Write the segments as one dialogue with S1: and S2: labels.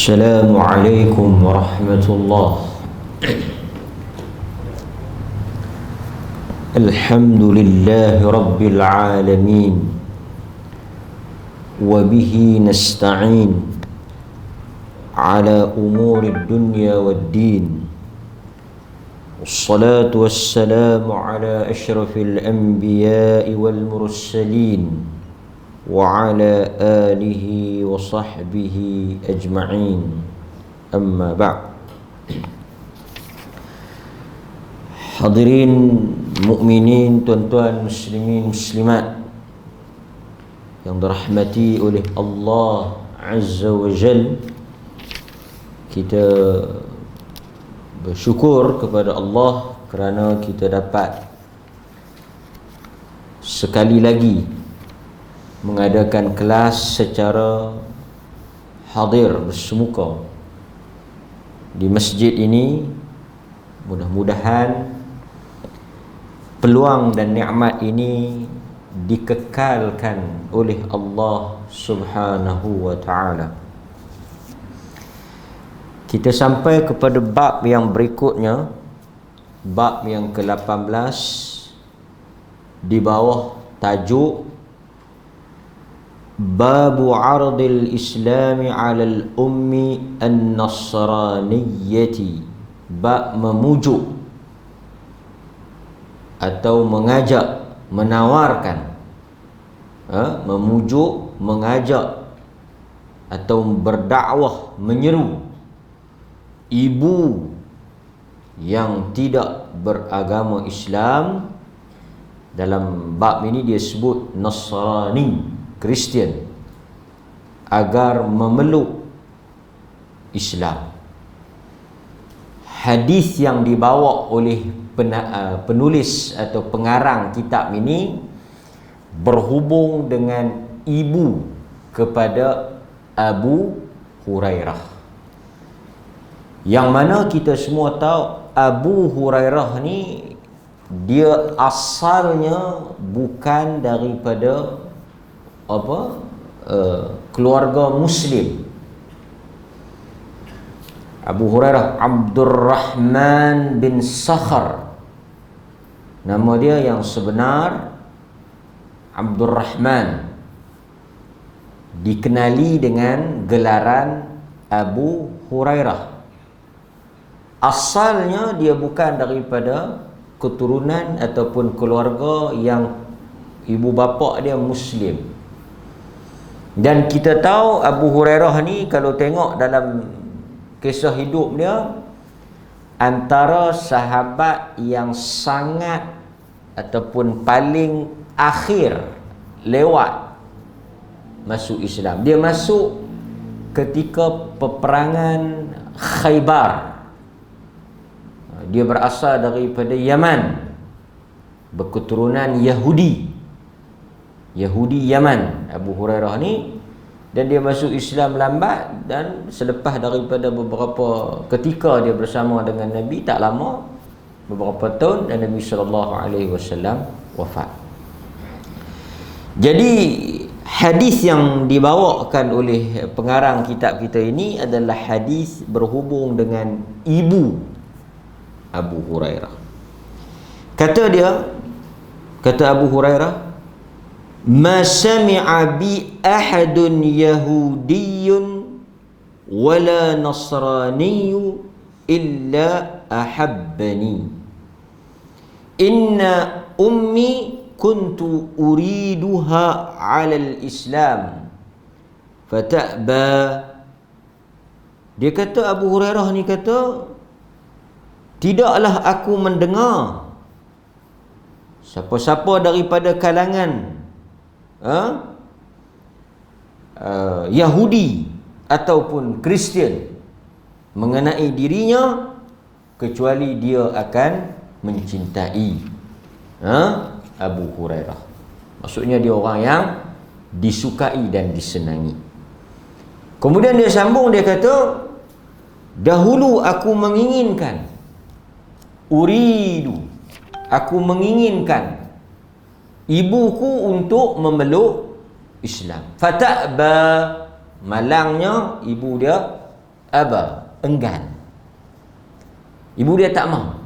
S1: السلام عليكم ورحمة الله. الحمد لله رب العالمين وبه نستعين على أمور الدنيا والدين، والصلاة والسلام على أشرف الأنبياء والمرسلين وعلى آله وصحبه أجمعين. أما بعد. Hadirin mukminin, tuan-tuan muslimin muslimat yang dirahmati oleh Allah Azza wa Jal, kita bersyukur kepada Allah kerana kita dapat sekali lagi mengadakan kelas secara hadir bersemuka di masjid ini. Mudah-mudahan peluang dan nikmat ini dikekalkan oleh Allah Subhanahu wa ta'ala. Kita sampai kepada bab yang berikutnya, bab yang ke-18 di bawah tajuk Babu 'ardil Islami 'alal ummi an-nasraniyyati, bab memujuk atau mengajak, menawarkan, memujuk, mengajak atau berdakwah, menyeru ibu yang tidak beragama Islam. Dalam bab ini dia sebut Nasrani, Kristian, agar memeluk Islam. Hadis yang dibawa oleh penulis atau pengarang kitab ini berhubung dengan ibu kepada Abu Hurairah, yang mana kita semua tahu Abu Hurairah ni dia asalnya bukan daripada keluarga Muslim. Abu Hurairah Abdurrahman bin Sakhar, nama dia yang sebenar Abdurrahman, dikenali dengan gelaran Abu Hurairah. Asalnya dia bukan daripada keturunan ataupun keluarga yang ibu bapa dia Muslim. Dan kita tahu Abu Hurairah ni, kalau tengok dalam kisah hidup dia, antara sahabat yang sangat ataupun paling akhir lewat masuk Islam. Dia masuk ketika peperangan Khaybar. Dia berasal daripada Yaman, berketurunan Yahudi Yaman, Abu Hurairah ni. Dan dia masuk Islam lambat, dan selepas daripada beberapa ketika dia bersama dengan Nabi, tak lama, beberapa tahun, dan Nabi SAW wafat. Jadi hadis yang dibawakan oleh pengarang kitab kita ini adalah hadis berhubung dengan ibu Abu Hurairah. Kata Abu Hurairah, ma sami'a bi ahadun yahudiyyun wala nasraniyyu illa ahabbani, inna ummi kuntu uriduha 'ala al-islam fata'ba. Dia kata, Abu Hurairah ni kata, tidaklah aku mendengar siapa-siapa daripada kalangan Yahudi ataupun Kristian mengenai dirinya kecuali dia akan mencintai Abu Hurairah. Maksudnya dia orang yang disukai dan disenangi. Kemudian dia sambung, dia kata, dahulu aku menginginkan, aku menginginkan ibuku untuk memeluk Islam. Fata'ba, malangnya ibu dia aba, enggan. Ibu dia tak mahu.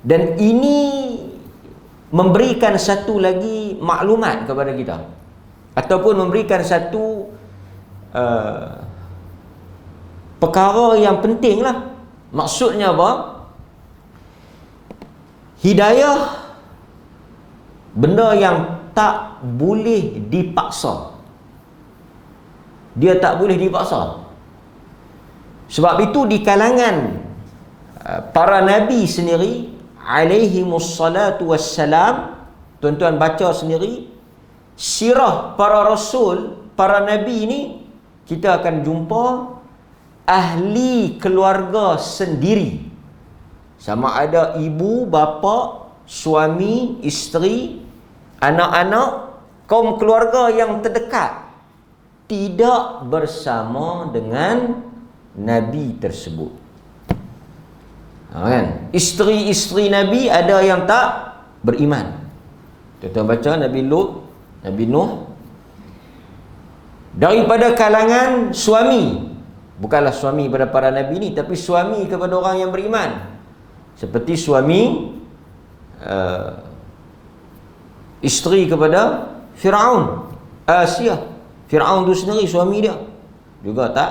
S1: Dan ini memberikan satu lagi maklumat kepada kita, ataupun memberikan satu perkara yang penting lah. Maksudnya apa? Hidayah benda yang tak boleh dipaksa. Dia tak boleh dipaksa. Sebab itu di kalangan para nabi sendiri alaihimussalatu wassalam, tuan-tuan baca sendiri sirah para rasul, para nabi ni, kita akan jumpa ahli keluarga sendiri. Sama ada ibu, bapa, suami, isteri, anak-anak, kaum keluarga yang terdekat tidak bersama dengan nabi tersebut. Kan? Isteri-isteri nabi ada yang tak beriman. Kita baca Nabi Lut, Nabi Nuh. Daripada kalangan suami, bukanlah suami pada para nabi ni, tapi suami kepada orang yang beriman. Seperti suami isteri kepada Firaun, Asia. Firaun tu sendiri suami dia juga tak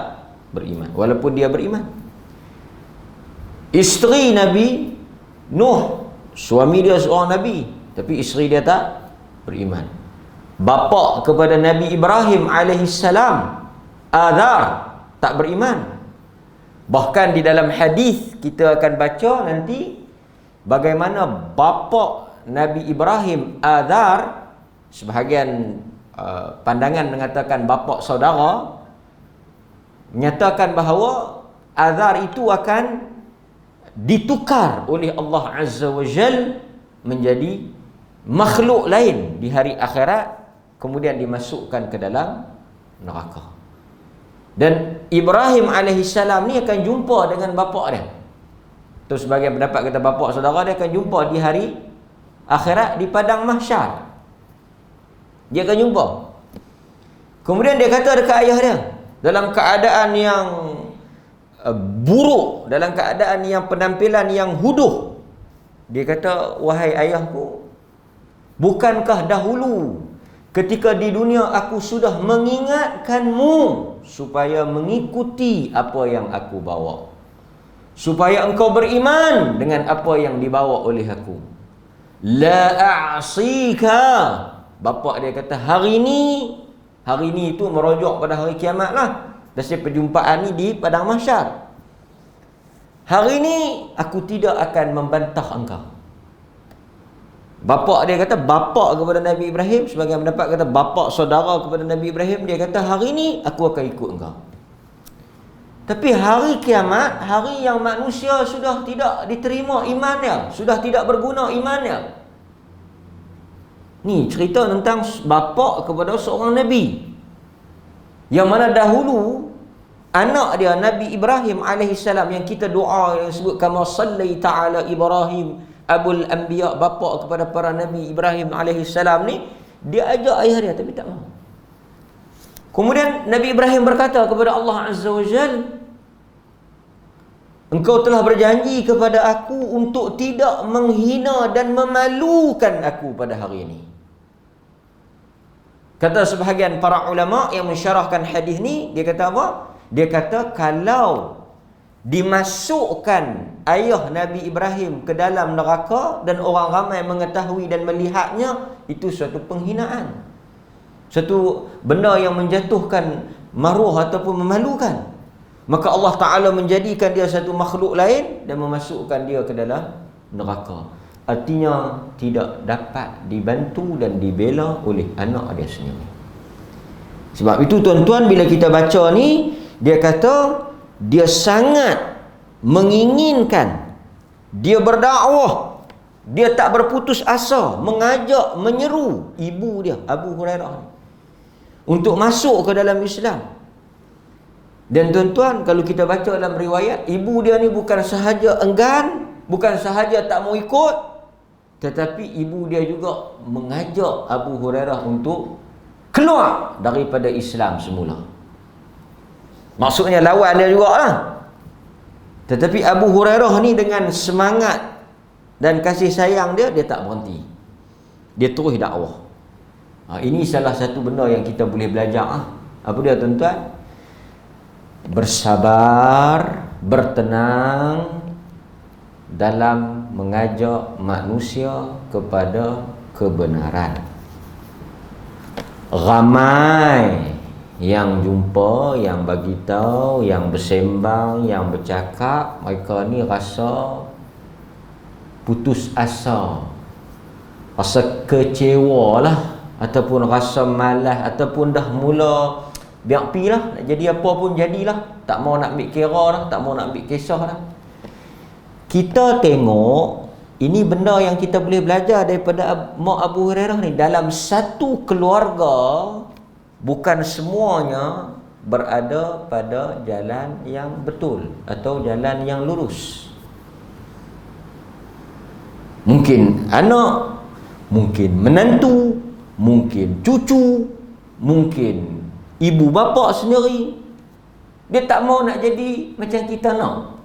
S1: beriman, walaupun dia beriman. Isteri Nabi Nuh, suami dia seorang nabi, tapi isteri dia tak beriman. Bapa kepada Nabi Ibrahim alaihissalam, Azar, tak beriman. Bahkan di dalam hadis kita akan baca nanti bagaimana bapa Nabi Ibrahim, Azar, sebahagian pandangan mengatakan bapa saudara, menyatakan bahawa Azar itu akan ditukar oleh Allah Azza wa Jal menjadi makhluk lain di hari akhirat, kemudian dimasukkan ke dalam neraka. Dan Ibrahim alaihissalam ni akan jumpa dengan bapa dia. Tu sebagai pendapat kata bapa saudara dia akan jumpa di hari akhirat di padang mahsyar. Dia akan jumpa. Kemudian dia kata dekat ayah dia dalam keadaan yang buruk, dalam keadaan yang penampilan yang huduh. Dia kata, wahai ayahku, bukankah dahulu ketika di dunia aku sudah mengingatkanmu supaya mengikuti apa yang aku bawa, supaya engkau beriman dengan apa yang dibawa oleh aku. La a'sika. Bapa dia kata, hari ni itu merujuk pada hari kiamat lah. Dari perjumpaan ni di padang mahsyar. Hari ni aku tidak akan membantah engkau. Bapa dia kata, bapa kepada Nabi Ibrahim, sebagai pendapat kata bapa saudara kepada Nabi Ibrahim, dia kata hari ni aku akan ikut engkau. Tapi hari kiamat, hari yang manusia sudah tidak diterima imannya, sudah tidak berguna imannya. Ni cerita tentang bapa kepada seorang nabi, yang mana dahulu anak dia Nabi Ibrahim alaihissalam, yang kita doa yang sebut kama sallaita ala Ibrahim abul anbiya, bapa kepada para nabi Ibrahim alaihissalam ni, dia ajak ayah dia tapi tak mahu. Kemudian Nabi Ibrahim berkata kepada Allah Azza wa Jal, engkau telah berjanji kepada aku untuk tidak menghina dan memalukan aku pada hari ini. Kata sebahagian para ulama yang mensyarahkan hadis ni, dia kata apa? Dia kata kalau dimasukkan ayah Nabi Ibrahim ke dalam neraka dan orang ramai mengetahui dan melihatnya, itu suatu penghinaan, satu benda yang menjatuhkan maruah ataupun memalukan. Maka Allah Ta'ala menjadikan dia satu makhluk lain dan memasukkan dia ke dalam neraka. Artinya tidak dapat dibantu dan dibela oleh anak dia sendiri. Sebab itu tuan-tuan, bila kita baca ni, dia kata dia sangat menginginkan, dia berdakwah, dia tak berputus asa, mengajak, menyeru ibu dia Abu Hurairah untuk masuk ke dalam Islam. Dan tuan-tuan, kalau kita baca dalam riwayat, ibu dia ni bukan sahaja enggan, bukan sahaja tak mau ikut, tetapi ibu dia juga mengajak Abu Hurairah untuk keluar daripada Islam semula. Maksudnya lawan dia jugalah. Tetapi Abu Hurairah ni dengan semangat dan kasih sayang dia tak berhenti. Dia terus dakwah. Ini salah satu benda yang kita boleh belajar. Apa dia tuan-tuan? Bersabar, bertenang dalam mengajak manusia kepada kebenaran. Ramai yang jumpa, yang bagi tahu, yang bersembang, yang bercakap, mereka ni rasa putus asa, rasa kecewa lah, ataupun rasa malas, ataupun dah mula biar pi lah, nak jadi apa pun jadilah, tak mau nak ambil kira dah, tak mau nak ambil kisah dah. Kita tengok ini benda yang kita boleh belajar daripada Mak Abu Hurairah ni. Dalam satu keluarga, bukan semuanya berada pada jalan yang betul atau jalan yang lurus. Mungkin anak, mungkin menantu, mungkin cucu, mungkin ibu bapa sendiri, dia tak mau nak jadi macam kita nak.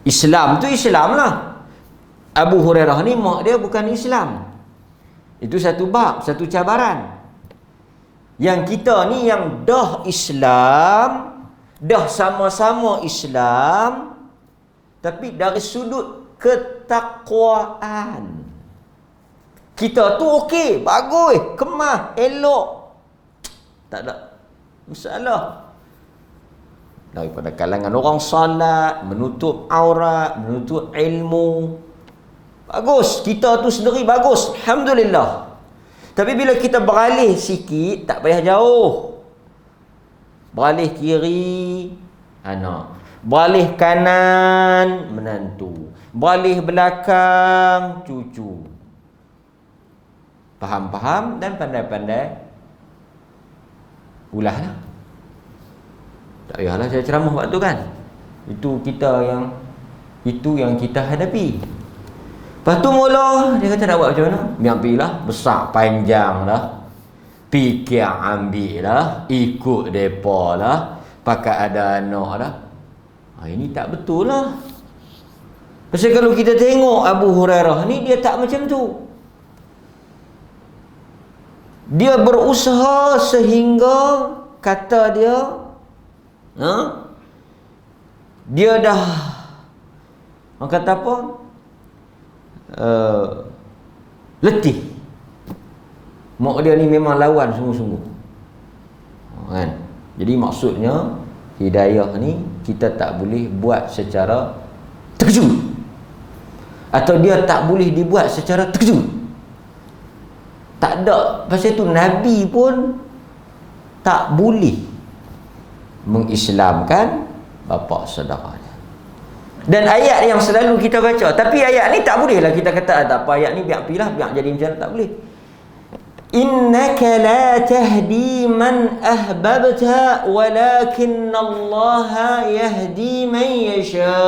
S1: Islam tu Islam lah. Abu Hurairah ni mak dia bukan Islam. Itu satu bab, satu cabaran. Yang kita ni yang dah Islam, dah sama-sama Islam, tapi dari sudut ketakwaan, kita tu okey, bagus, kemah, elok, tak ada masalah. Daripada kalangan orang salat, menutup aurat, menutup ilmu, bagus, kita tu sendiri bagus, alhamdulillah. Tapi bila kita beralih sikit, tak payah jauh, beralih kiri anak, beralih kanan menantu, beralih belakang cucu, faham-faham dan pandai-pandai ulahlah. Tak payahlah saya ceramah waktu kan. Itu yang kita hadapi. Lepas tu mula dia kata nak buat macam mana? Biar pergilah, besar panjang dah, fikir ambil lah, ikut depa lah, pakai ada anak dah. Ini tak betul lah. Pasal kalau kita tengok Abu Hurairah ni, dia tak macam tu. Dia berusaha sehingga kata dia, dia dah, orang kata apa, letih. Mak dia ni memang lawan sungguh-sungguh kan. Jadi maksudnya hidayah ni kita tak boleh buat secara terkejut, atau dia tak boleh dibuat secara terkejut. Tak ada. Pasal tu Nabi pun tak boleh mengislamkan bapa saudaranya. Dan ayat yang selalu kita baca, tapi ayat ni tak boleh lah kita kata tak apa, ayat ni biar pilah, biar jadi macam mana, tak boleh. Innaka la tahdi man ahbabta walakinallaha yahdi man yasha.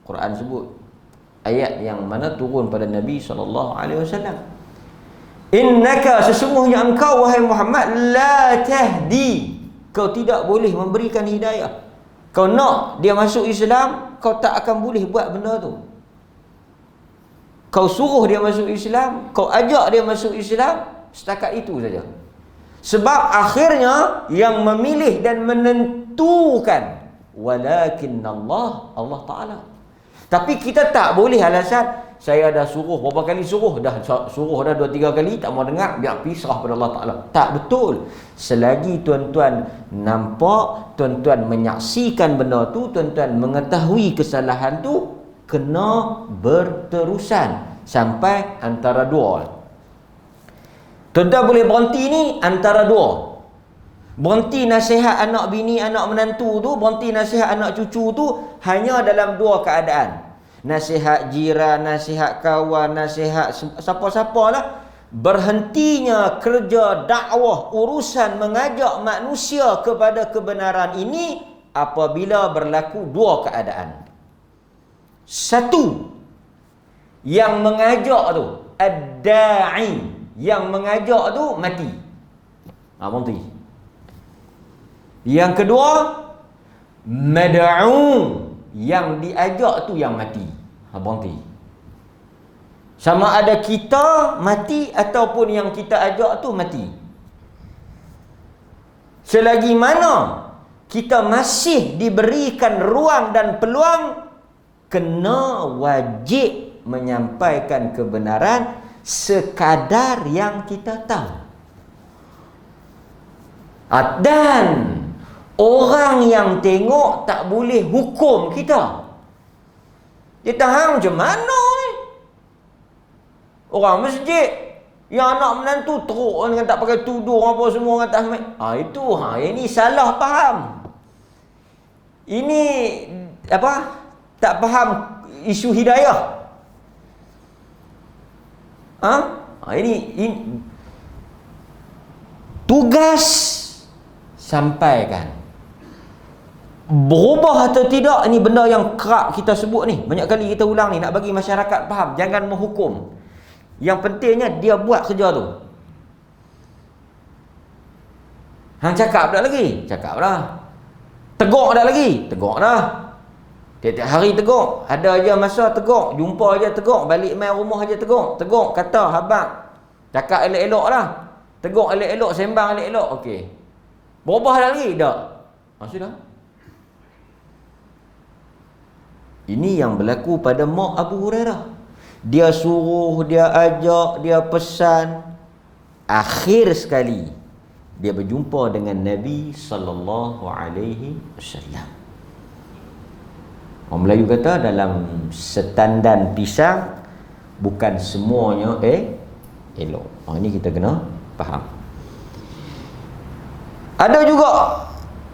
S1: Quran sebut, ayat yang mana turun pada Nabi SAW. Innaka, sesungguhnya engkau wahai Muhammad, la tahdi, kau tidak boleh memberikan hidayah. Kau nak dia masuk Islam, kau tak akan boleh buat benda tu. Kau suruh dia masuk Islam, kau ajak dia masuk Islam, setakat itu saja. Sebab akhirnya yang memilih dan menentukan walakinnallah, Allah Ta'ala. Tapi kita tak boleh alasan, saya dah suruh berapa kali suruh dah 2-3 kali tak mau dengar, biar pisrah pada Allah Ta'ala. Tak betul. Selagi tuan-tuan nampak, tuan-tuan menyaksikan benda tu, tuan-tuan mengetahui kesalahan tu, kena berterusan sampai antara dua. Tuan-tuan boleh berhenti ni antara dua. Berhenti nasihat anak bini, anak menantu tu, berhenti nasihat anak cucu tu hanya dalam dua keadaan. Nasihat jiran, nasihat kawan, nasihat siapa-siapa lah. Berhentinya kerja dakwah, urusan mengajak manusia kepada kebenaran ini apabila berlaku dua keadaan. Satu, yang mengajak tu, ad-da'i, yang mengajak tu mati, berhenti. Yang kedua, mad'u, yang diajak tu yang mati. Berhenti. Sama ada kita mati ataupun yang kita ajak tu mati. Selagi mana kita masih diberikan ruang dan peluang, kena wajib menyampaikan kebenaran sekadar yang kita tahu. Dan orang yang tengok tak boleh hukum kita. Dia tahu macam mana ni? Orang masjid yang anak menantu teruk dengan tak pakai tudung apa semua orang tak ahmad. Itu ini salah faham. Ini apa? Tak faham isu hidayah. Ini tugas sampaikan. Berubah atau tidak, ini benda yang kerap kita sebut ni. Banyak kali kita ulang ni, nak bagi masyarakat faham. Jangan menghukum. Yang pentingnya dia buat kerja tu. Hang cakap dah lagi? Cakap dah. Tegur dah lagi? Tegur dah. Tiap-tiap hari tegur. Ada aja masa tegur. Jumpa aja tegur. Balik main rumah aja tegur. Tegur. Kata habaq. Cakap elok-elok lah. Tegur elok-elok. Sembang elok-elok. Okey. Berubah dah lagi? Tak. Sudah. Ini yang berlaku pada mak Abu Hurairah. Dia suruh, dia ajak, dia pesan. Akhir sekali dia berjumpa dengan Nabi sallallahu alaihi wasallam. Orang Melayu kata dalam setandan pisang bukan semuanya elok. Ini kita kena faham. Ada juga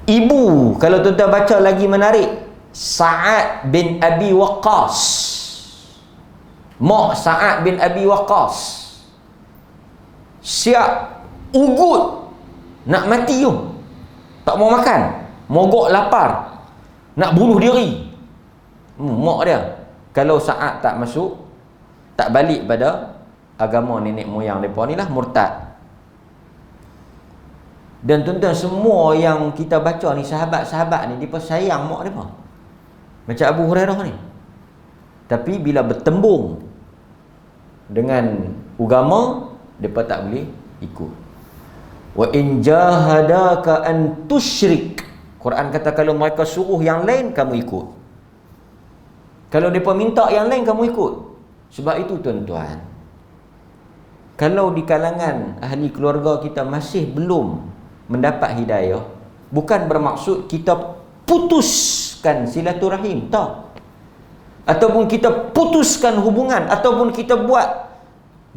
S1: ibu, kalau tuan-tuan baca lagi menarik, Sa'ad bin Abi Waqqas. Mak Sa'ad bin Abi Waqqas siap ugut nak mati tu. Tak mau makan, mogok lapar, nak bunuh diri. Mak dia, kalau Sa'ad tak masuk, tak balik pada agama nenek moyang mereka ni lah, murtad. Dan tuan-tuan, semua yang kita baca ni, sahabat-sahabat ni, mereka sayang mak mereka, macam Abu Hurairah ni. Tapi bila bertembung dengan agama, mereka tak boleh ikut. Wa in jahadaka an tusyrik, Quran kata kalau mereka suruh yang lain, kamu ikut. Kalau mereka minta yang lain, kamu ikut. Sebab itu tuan-tuan, kalau di kalangan ahli keluarga kita masih belum mendapat hidayah, bukan bermaksud kita putuskan silaturahim, tak. Ataupun kita putuskan hubungan, ataupun kita buat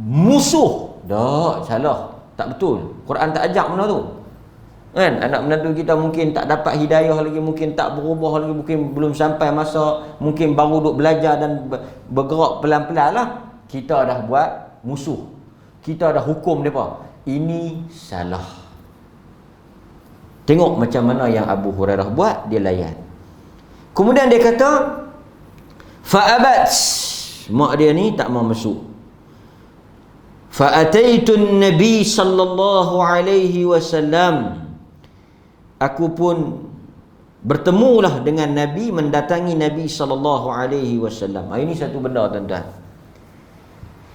S1: musuh. Tak, salah. Tak betul. Quran tak ajak benda tu. Kan? Anak menantu kita mungkin tak dapat hidayah lagi, mungkin tak berubah lagi, mungkin belum sampai masa, mungkin baru duk belajar dan bergerak pelan-pelan lah. Kita dah buat musuh. Kita dah hukum mereka. Ini salah. Tengok macam mana yang Abu Hurairah buat, dia layan. Kemudian dia kata, fa'abat, mak dia ni tak mau masuk. Fa'ataitun Nabi sallallahu alaihi wasallam, aku pun bertemulah dengan Nabi, mendatangi Nabi sallallahu alaihi wasallam. Ini satu benda tuan-tuan.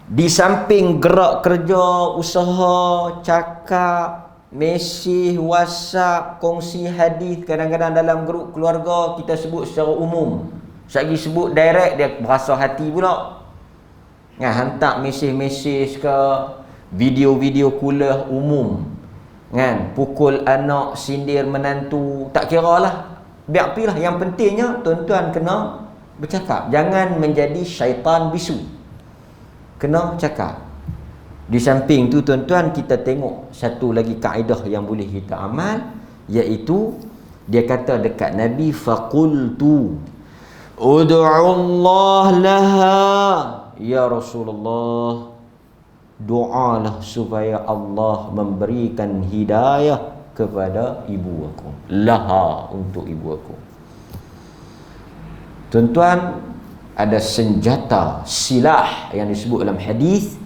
S1: Di samping gerak kerja, usaha, cakap, mesej, WhatsApp, kongsi hadis, kadang-kadang dalam grup keluarga kita sebut secara umum. Sekali sebut direct, dia berasa hati pula. Hantar mesej-mesej ke, video-video kuliah umum. Pukul anak, sindir menantu, tak kira lah. Biar pilah. Yang pentingnya tuan-tuan kena bercakap. Jangan menjadi syaitan bisu. Kena cakap. Di samping tu tuan-tuan, kita tengok satu lagi kaedah yang boleh kita amal, iaitu dia kata dekat Nabi, faqultu ud'u Allah laha, ya Rasulullah, doalah supaya Allah memberikan hidayah kepada ibu aku, laha, untuk ibu aku. Tuan-tuan, ada senjata, silah yang disebut dalam hadis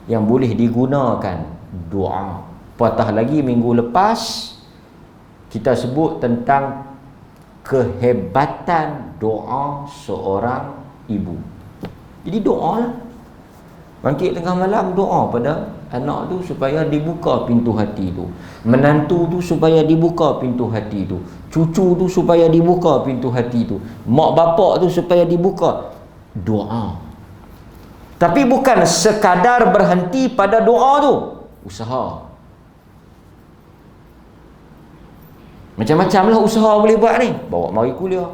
S1: yang boleh digunakan, doa. Patah lagi minggu lepas kita sebut tentang kehebatan doa seorang ibu. Jadi doa lah. Bangkit tengah malam doa pada anak tu supaya dibuka pintu hati tu. Menantu tu supaya dibuka pintu hati tu. Cucu tu supaya dibuka pintu hati tu. Mak bapak tu supaya dibuka. Doa. Tapi bukan sekadar berhenti pada doa tu. Usaha. Macam-macam lah usaha boleh buat ni. Bawa mari kuliah,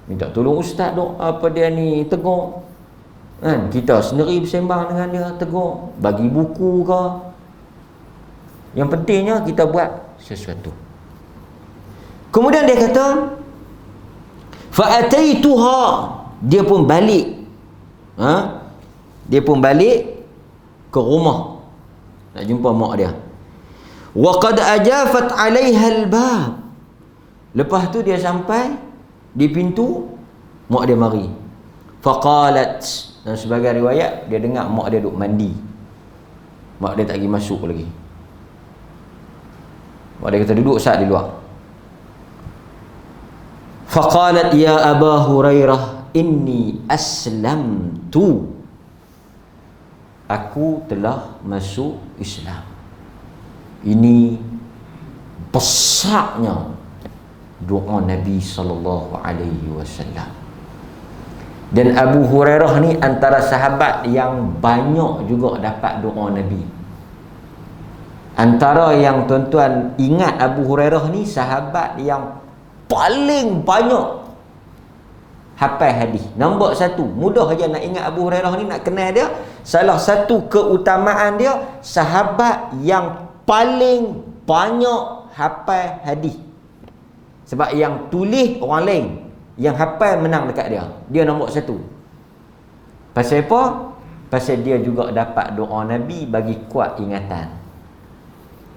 S1: minta tolong ustaz doa apa dia ni, tegur kan, kita sendiri bersembang dengan dia, tegur, bagi buku ke. Yang pentingnya kita buat sesuatu. Kemudian dia kata fa'ataituha, dia pun balik, dia pun balik ke rumah nak jumpa mak dia. Wa qad ajafat 'alaiha al-bab. Lepas tu dia sampai di pintu, mak dia mari. Faqalat, dan sebagai riwayat dia dengar mak dia duduk mandi. Mak dia tak pergi masuk lagi. Mak dia kata duduk sat di luar. Faqalat ya Aba Hurairah inni aslamtu. Aku telah masuk Islam. Ini besarnya doa Nabi sallallahu alaihi wasallam. Dan Abu Hurairah ni antara sahabat yang banyak juga dapat doa Nabi. Antara yang tuan-tuan ingat, Abu Hurairah ni sahabat yang paling banyak hafal hadis. Nombor satu, mudah aja nak ingat Abu Hurairah ni, nak kenal dia. Salah satu keutamaan dia, sahabat yang paling banyak hafal hadis. Sebab yang tulis orang lain, yang hafal menang dekat dia. Dia nombor satu. Pasal apa? Pasal dia juga dapat doa Nabi bagi kuat ingatan.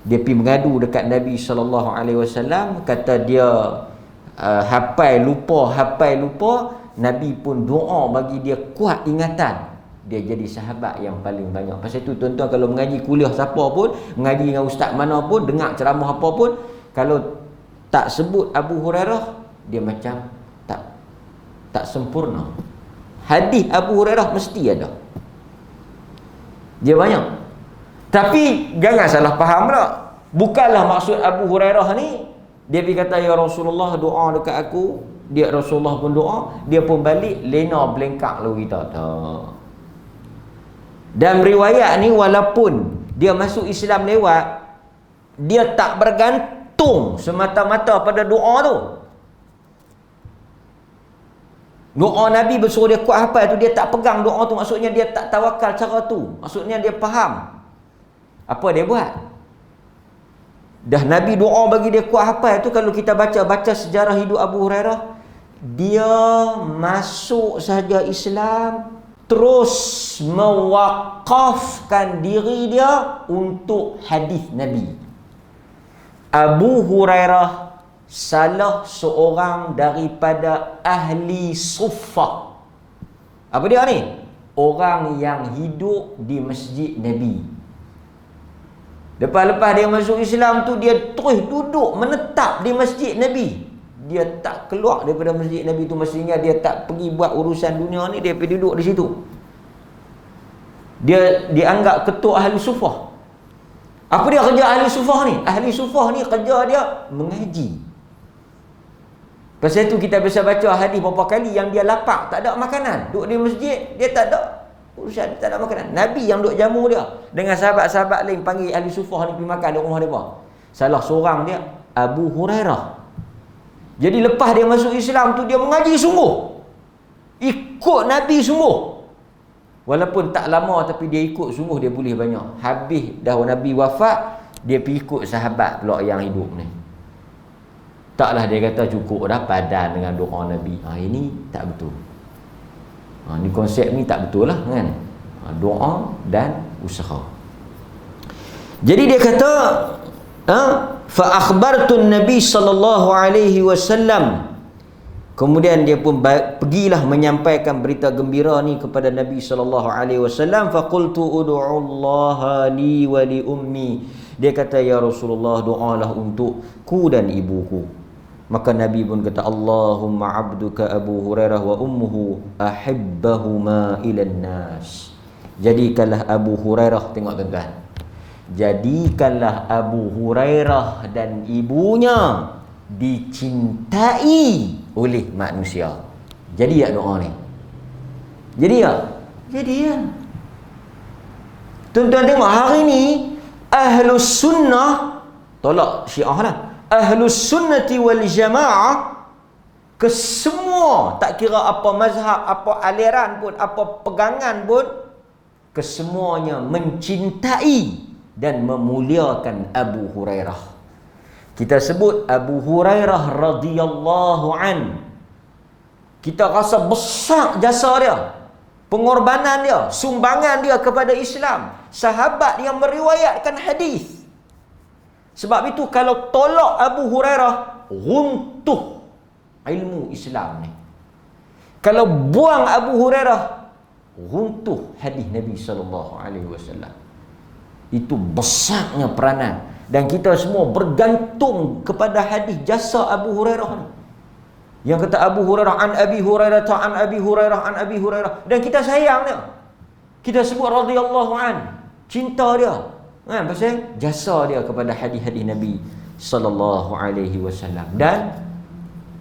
S1: Dia pergi mengadu dekat Nabi SAW, kata dia hafal lupa. Nabi pun doa bagi dia kuat ingatan. Dia jadi sahabat yang paling banyak. Pasal itu tuan-tuan kalau mengaji kuliah siapa pun, mengaji dengan ustaz mana pun, dengar ceramah apa pun, kalau tak sebut Abu Hurairah, dia macam tak sempurna. Hadis Abu Hurairah mesti ada. Dia banyak. Tapi jangan salah faham pula. Bukanlah maksud Abu Hurairah ni dia pergi kata ya Rasulullah doa dekat aku, dia Rasulullah pun doa, dia pun balik lena belengkak lalu kita. Tak. Dan riwayat ni walaupun dia masuk Islam lewat, dia tak bergantung semata-mata pada doa tu. Doa Nabi bersuruh dia kuat hafal tu, dia tak pegang doa tu, maksudnya dia tak tawakal cara tu. Maksudnya dia faham. Apa dia buat? Dah Nabi doa bagi dia kuat hafal tu, kalau kita baca sejarah hidup Abu Hurairah, dia masuk saja Islam, terus mewakafkan diri dia untuk hadis Nabi. Abu Hurairah salah seorang daripada ahli suffah. Apa dia ni? Orang yang hidup di masjid Nabi. Lepas dia masuk Islam tu, dia terus duduk menetap di masjid Nabi. Dia tak keluar daripada masjid Nabi tu. Maksudnya dia tak pergi buat urusan dunia ni, dia pergi duduk di situ. Dia dianggap ketua ahli sufah. Apa dia kerja ahli sufah ni? Ahli sufah ni kerja dia mengaji. Pasal itu kita bisa baca hadis berapa kali yang dia lapar, tak ada makanan, duduk di masjid, dia tak ada urusan, tak ada makanan. Nabi yang duduk jamu dia dengan sahabat-sahabat lain, panggil ahli sufah ni pergi makan di rumah dia. Salah seorang dia Abu Hurairah. Jadi lepas dia masuk Islam tu, dia mengaji sungguh, ikut Nabi sungguh. Walaupun tak lama tapi dia ikut sungguh, dia boleh banyak. Habis dah Nabi wafat, dia pergi ikut sahabat pula yang hidup ni. Taklah dia kata cukup dah padan dengan doa Nabi. Ini tak betul. Ni konsep ni tak betul lah kan. Doa dan usaha. Jadi dia kata fa akhbartu Nabi sallallahu alaihi wasallam. Kemudian dia pun pergilah menyampaikan berita gembira ni kepada Nabi sallallahu alaihi wasallam. Fa qultu ud'u Allah li wa li ummi Dia kata, ya Rasulullah, doalah untukku dan ibuku. Maka Nabi pun kata, Allahumma abduka Abu Hurairah wa ummuhu ahibbahuma ilan nas. Jadikanlah Abu Hurairah, tengok tuan-tuan, jadikanlah Abu Hurairah dan ibunya dicintai oleh manusia. Jadi ya doa ni? Jadi ya? Jadi ya. Tuan-tuan tengok hari ni Ahlus Sunnah, tolak Syiah lah, Ahlus Sunnati wal Jamaah, kesemua, tak kira apa mazhab, apa aliran pun, apa pegangan pun, kesemuanya mencintai dan memuliakan Abu Hurairah. Kita sebut Abu Hurairah radhiyallahu an. Kita rasa besar jasa dia, pengorbanan dia, sumbangan dia kepada Islam. Sahabat yang meriwayatkan hadis. Sebab itu kalau tolak Abu Hurairah, runtuh ilmu Islam ni. Kalau buang Abu Hurairah, runtuh hadis Nabi SAW. Itu besarnya peranan. Dan kita semua bergantung kepada hadis jasa Abu Hurairah ni. Yang kata Abu Hurairah an Abi Hurairah an Abi Hurairah an Abi Hurairah, dan kita sayang dia, kita sebut radhiyallahu an, cinta dia kan, pasal jasa dia kepada hadis-hadis Nabi sallallahu alaihi wasallam. Dan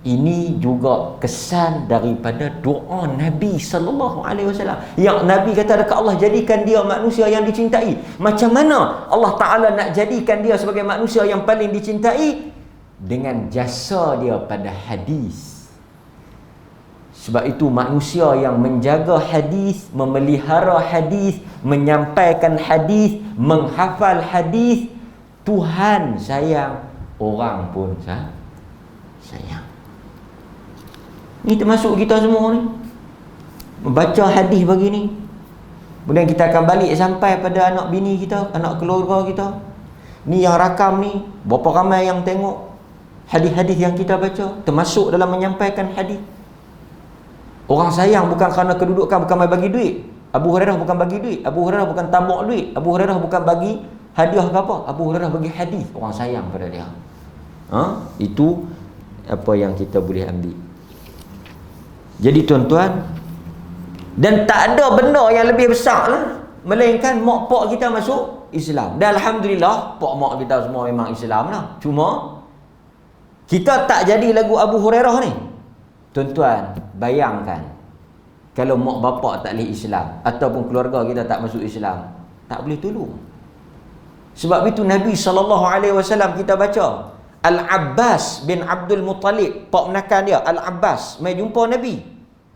S1: ini juga kesan daripada doa Nabi sallallahu alaihi wasallam, yang Nabi kata dekat Allah, jadikan dia manusia yang dicintai. Macam mana Allah Taala nak jadikan dia sebagai manusia yang paling dicintai? Dengan jasa dia pada hadis. Sebab itu manusia yang menjaga hadis, memelihara hadis, menyampaikan hadis, menghafal hadis, Tuhan sayang, orang pun sayang. Ini termasuk kita semua ni, membaca hadis begini. Kemudian kita akan balik sampai pada anak bini kita, anak keluarga kita. Ni yang rakam ni, berapa ramai yang tengok hadis-hadis yang kita baca, termasuk dalam menyampaikan hadis. Orang sayang bukan kerana kedudukan, bukan bagi duit. Abu Hurairah bukan bagi duit, Abu Hurairah bukan tambah duit, Abu Hurairah bukan bagi hadiah ke apa, Abu Hurairah bagi hadis. Orang sayang pada dia. Itu apa yang kita boleh ambil. Jadi tuan-tuan, dan tak ada benda yang lebih besar lah, melainkan mak pak kita masuk Islam. Dan alhamdulillah, pak mak kita semua memang Islam lah. Cuma kita tak jadi lagu Abu Hurairah ni. Tuan-tuan, bayangkan kalau mak bapak tak boleh Islam, ataupun keluarga kita tak masuk Islam, tak boleh tolong. Sebab itu Nabi SAW kita baca, Al-Abbas bin Abdul Muttalib, pak menakan dia, Al-Abbas, mai jumpa Nabi.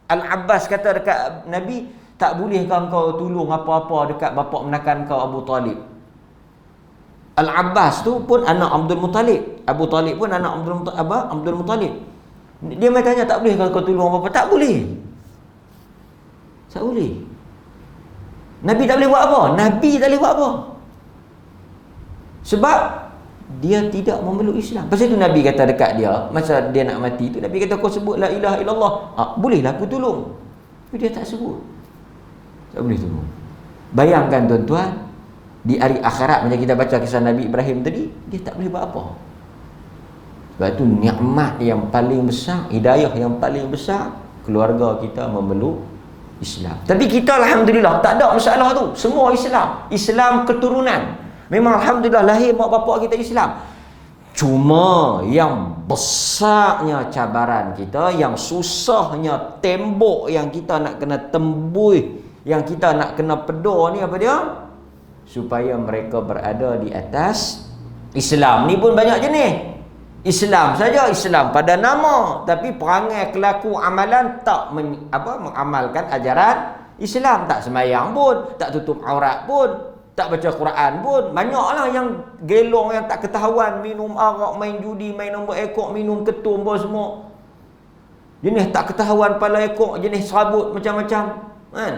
S1: Al-Abbas kata dekat Nabi, tak boleh kau tolong apa-apa dekat bapak menakan kau Abu Talib. Al-Abbas tu pun anak Abdul Muttalib, Abu Talib pun anak Abdul Muttalib. Dia mai tanya, tak boleh kau tolong apa-apa? Tak boleh. Tak boleh. Nabi tak boleh buat apa? Nabi tak boleh buat apa? Sebab dia tidak memeluk Islam. Pasal itu Nabi kata dekat dia, masa dia nak mati tu, Nabi kata, kau sebut la ilaha illallah. Bolehlah aku tolong. Tapi dia tak sebut. Tak boleh tolong. Bayangkan tuan-tuan, di hari akhirat, macam kita baca kisah Nabi Ibrahim tadi, dia tak boleh buat apa. Sebab itu nikmat yang paling besar, hidayah yang paling besar, keluarga kita memeluk Islam. Tapi kita alhamdulillah tak ada masalah tu. Semua Islam. Islam keturunan. Memang alhamdulillah lahir mak bapak kita Islam. Cuma yang besarnya cabaran kita, yang susahnya tembok yang kita nak kena tembus, yang kita nak kena pedor ni apa dia? Supaya mereka berada di atas Islam. Ni pun banyak jenis. Islam saja, Islam pada nama, tapi perangai, kelaku, amalan tak mengamalkan ajaran Islam. Tak sembahyang pun, tak tutup aurat pun, tak baca Quran pun. Banyaklah yang gelong, yang tak ketahuan, minum arak, main judi, main nombor ekor, minum ketum pun semua. Jenis tak ketahuan pala ekor, jenis serabut macam-macam, kan?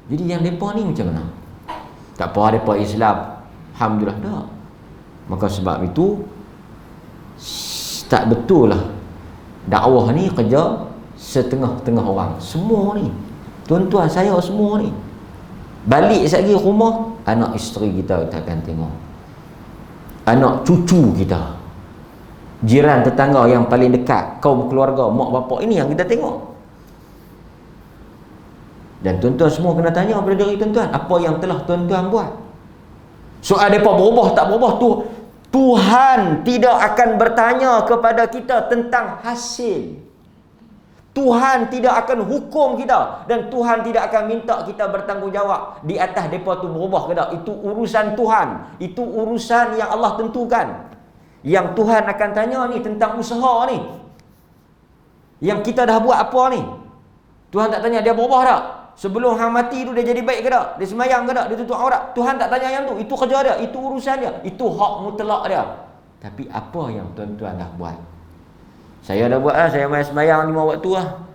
S1: Jadi yang mereka ni macam mana? Tak apa mereka Islam, alhamdulillah tak. Maka sebab itu tak betul lah dakwah ni kerja setengah-tengah orang. Semua ni, tuan-tuan saya semua ni, balik sekali rumah anak isteri kita akan tengok, anak cucu kita, jiran tetangga yang paling dekat, kaum keluarga, mak bapak, ini yang kita tengok. Dan tuan-tuan semua kena tanya pada diri tuan-tuan, apa yang telah tuan-tuan buat. Soal mereka berubah tak berubah tu, Tuhan tidak akan bertanya kepada kita tentang hasil. Tuhan tidak akan hukum kita, dan Tuhan tidak akan minta kita bertanggungjawab di atas mereka tu berubah ke tak. Itu urusan Tuhan, itu urusan yang Allah tentukan. Yang Tuhan akan tanya ni tentang usaha ni, yang kita dah buat apa ni. Tuhan tak tanya dia berubah tak, sebelum hang mati tu dia jadi baik ke tak, dia semayang ke tak, dia tutup aurat. Tuhan tak tanya yang tu. Itu kerja dia, itu urusan dia, itu hak mutlak dia. Tapi apa yang tuan-tuan dah buat? Saya dah buat lah, saya main semayang 5 waktu lah.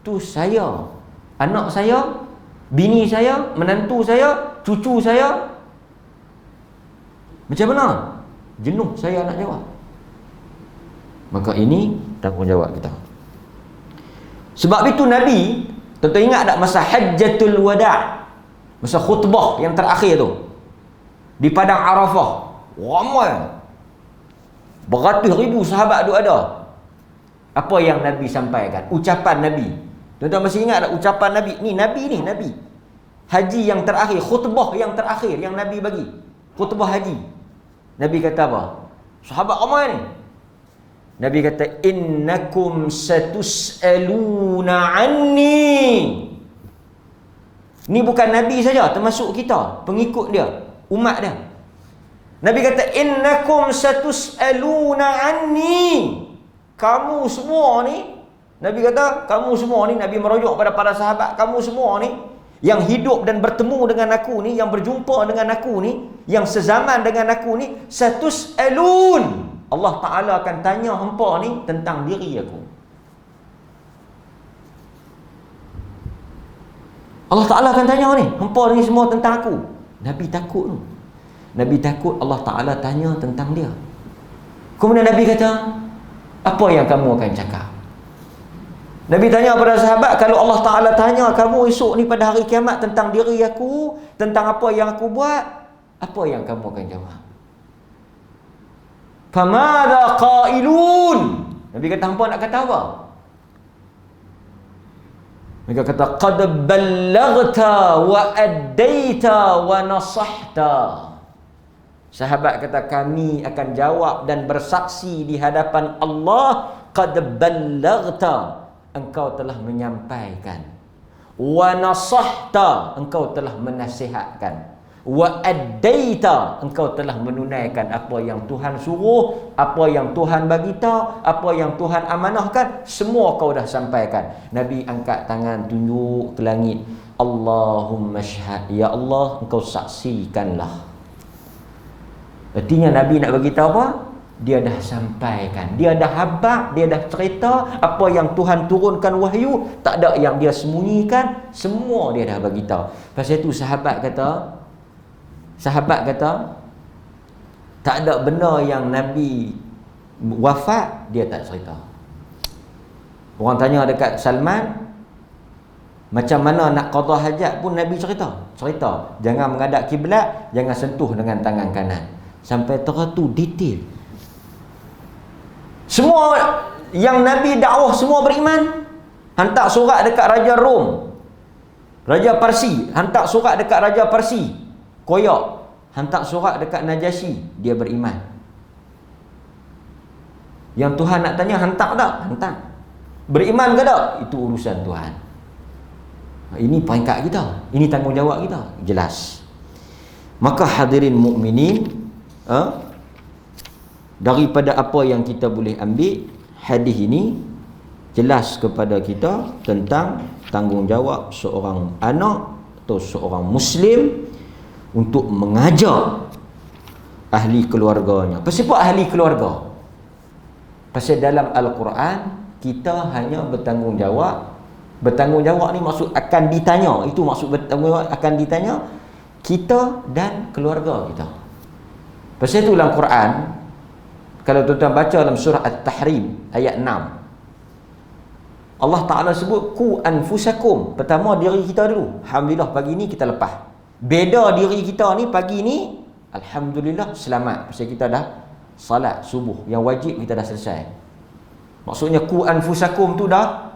S1: Tu saya, anak saya, bini saya, menantu saya, cucu saya. Macam mana? Jenuh saya nak jawab. Maka ini tanggungjawab kita. Sebab itu Nabi, tuan-tuan ingat tak masa Hajjatul Wada', masa khutbah yang terakhir tu di Padang Arafah, ramai beratus ribu sahabat tu ada. Apa yang Nabi sampaikan? Ucapan Nabi. Tuan-tuan masih ingat tak ucapan Nabi? Ni Nabi haji yang terakhir, khutbah yang terakhir yang Nabi bagi, khutbah haji. Nabi kata apa? Sahabat ramai ni. Nabi kata, innakum satus'aluna anni. Ni bukan Nabi saja, termasuk kita, pengikut dia, umat dia. Nabi kata, innakum satus'aluna anni. Kamu semua ni, Nabi kata, kamu semua ni, Nabi merujuk pada para sahabat, kamu semua ni yang hidup dan bertemu dengan aku ni, yang berjumpa dengan aku ni, yang sezaman dengan aku ni, satus'alun. Allah Ta'ala akan tanya hampa ni tentang diri aku. Allah Ta'ala akan tanya ni, hampa ni semua tentang aku. Nabi takut tu. Nabi takut Allah Ta'ala tanya tentang dia. Kemudian Nabi kata, apa yang kamu akan cakap? Nabi tanya kepada sahabat, kalau Allah Ta'ala tanya kamu esok ni pada hari kiamat tentang diri aku, tentang apa yang aku buat, apa yang kamu akan jawab? Famadha qailun? Nabi kata, hampa nak kata apa? Mereka kata, qad ballaghta wa addaita wa nasahta. Sahabat kata, kami akan jawab dan bersaksi di hadapan Allah, qad ballaghta, engkau telah menyampaikan, wa nasahta, engkau telah menasihatkan, wa addaita, engkau telah menunaikan apa yang Tuhan suruh, apa yang Tuhan bagi tahu, apa yang Tuhan amanahkan, semua kau dah sampaikan. Nabi angkat tangan tunjuk ke langit, Allahumma syhad, ya Allah, engkau saksikanlah. Artinya Nabi nak bagi tahu apa? Dia dah sampaikan, dia dah habaq, dia dah cerita apa yang Tuhan turunkan wahyu, tak ada yang dia sembunyikan, semua dia dah bagi tahu. Pasal itu sahabat kata, tak ada benda yang Nabi wafat dia tak cerita. Orang tanya dekat Salman, macam mana nak qada hajat pun Nabi cerita. Jangan menghadap kiblat, jangan sentuh dengan tangan kanan. Sampai teratur detail. Semua yang Nabi dakwah semua beriman. Hantar surat dekat Raja Rom, Raja Parsi, hantar surat dekat Raja Parsi, koyak, hantar surat dekat Najasyi, dia beriman. Yang Tuhan nak tanya, hantar tak? Hantar. Beriman ke tak? Itu urusan Tuhan. Ini peringkat kita, ini tanggungjawab kita, jelas. Maka hadirin mukminin, daripada apa yang kita boleh ambil, hadis ini jelas kepada kita tentang tanggungjawab seorang anak atau seorang Muslim untuk mengajar ahli keluarganya. Pasal apa ahli keluarga? Pasal dalam Al-Quran kita hanya bertanggungjawab. Bertanggungjawab ni maksud akan ditanya. Itu maksud bertanggungjawab akan ditanya kita dan keluarga kita. Pasal itu dalam Quran, kalau tuan-tuan baca dalam surah At-Tahrim ayat 6, Allah Ta'ala sebut ku anfusakum. Pertama diri kita dulu. Alhamdulillah pagi ni kita lepas. Beda diri kita ni pagi ni, alhamdulillah selamat. Pasal kita dah salat subuh yang wajib kita dah selesai. Maksudnya ku anfusakum tu dah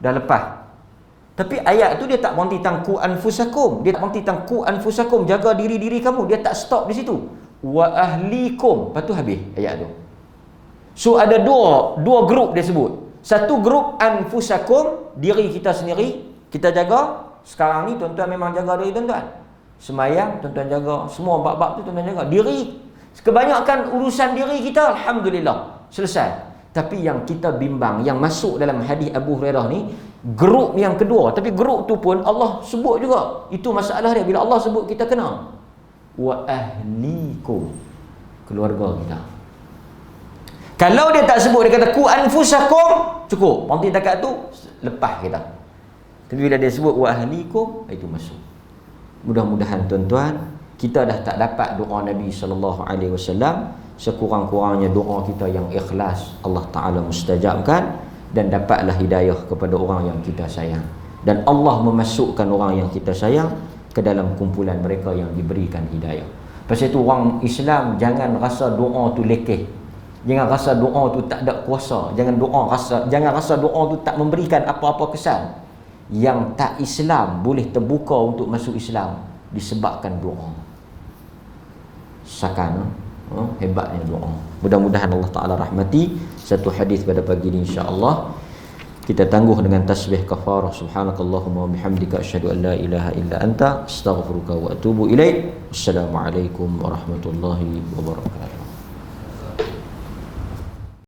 S1: lepas. Tapi ayat tu dia tak berhenti tentang ku anfusakum. Dia tak berhenti tentang ku anfusakum, jaga diri-diri kamu. Dia tak stop di situ. Wa ahlikum. Lepas tu habis ayat tu. So ada dua grup dia sebut. Satu grup anfusakum, diri kita sendiri kita jaga. Sekarang ni tuan-tuan memang jaga diri tuan-tuan. Semayang tuan-tuan jaga. Semua bab-bab tu tuan-tuan jaga. Diri, kebanyakan urusan diri kita alhamdulillah selesai. Tapi yang kita bimbang, yang masuk dalam hadis Abu Hurairah ni, grup yang kedua. Tapi grup tu pun Allah sebut juga. Itu masalah dia. Bila Allah sebut kita kena. Wa ahlikum, keluarga kita. Kalau dia tak sebut, dia kata ku anfusakum, cukup. Nanti dekat tu lepas kita. Tapi bila dia sebut wa ahlikum, itu masuk. Mudah-mudahan tuan-tuan, kita dah tak dapat doa Nabi SAW, sekurang-kurangnya doa kita yang ikhlas Allah Ta'ala mustajabkan, dan dapatlah hidayah kepada orang yang kita sayang. Dan Allah memasukkan orang yang kita sayang ke dalam kumpulan mereka yang diberikan hidayah. Pasal itu orang Islam jangan rasa doa tu lekeh. Jangan rasa doa tu tak ada kuasa. Jangan rasa doa tu tak memberikan apa-apa kesan. Yang tak Islam boleh terbuka untuk masuk Islam disebabkan doa. Sakan hebatnya doa. Mudah-mudahan Allah Ta'ala rahmati. Satu hadis pada pagi ini insya-Allah kita tangguh dengan tasbih kafarah. Subhanakallahumma wa bihamdika asyhadu an la ilaha illa anta astaghfiruka wa atubu ilaik. Assalamualaikum warahmatullahi wabarakatuh.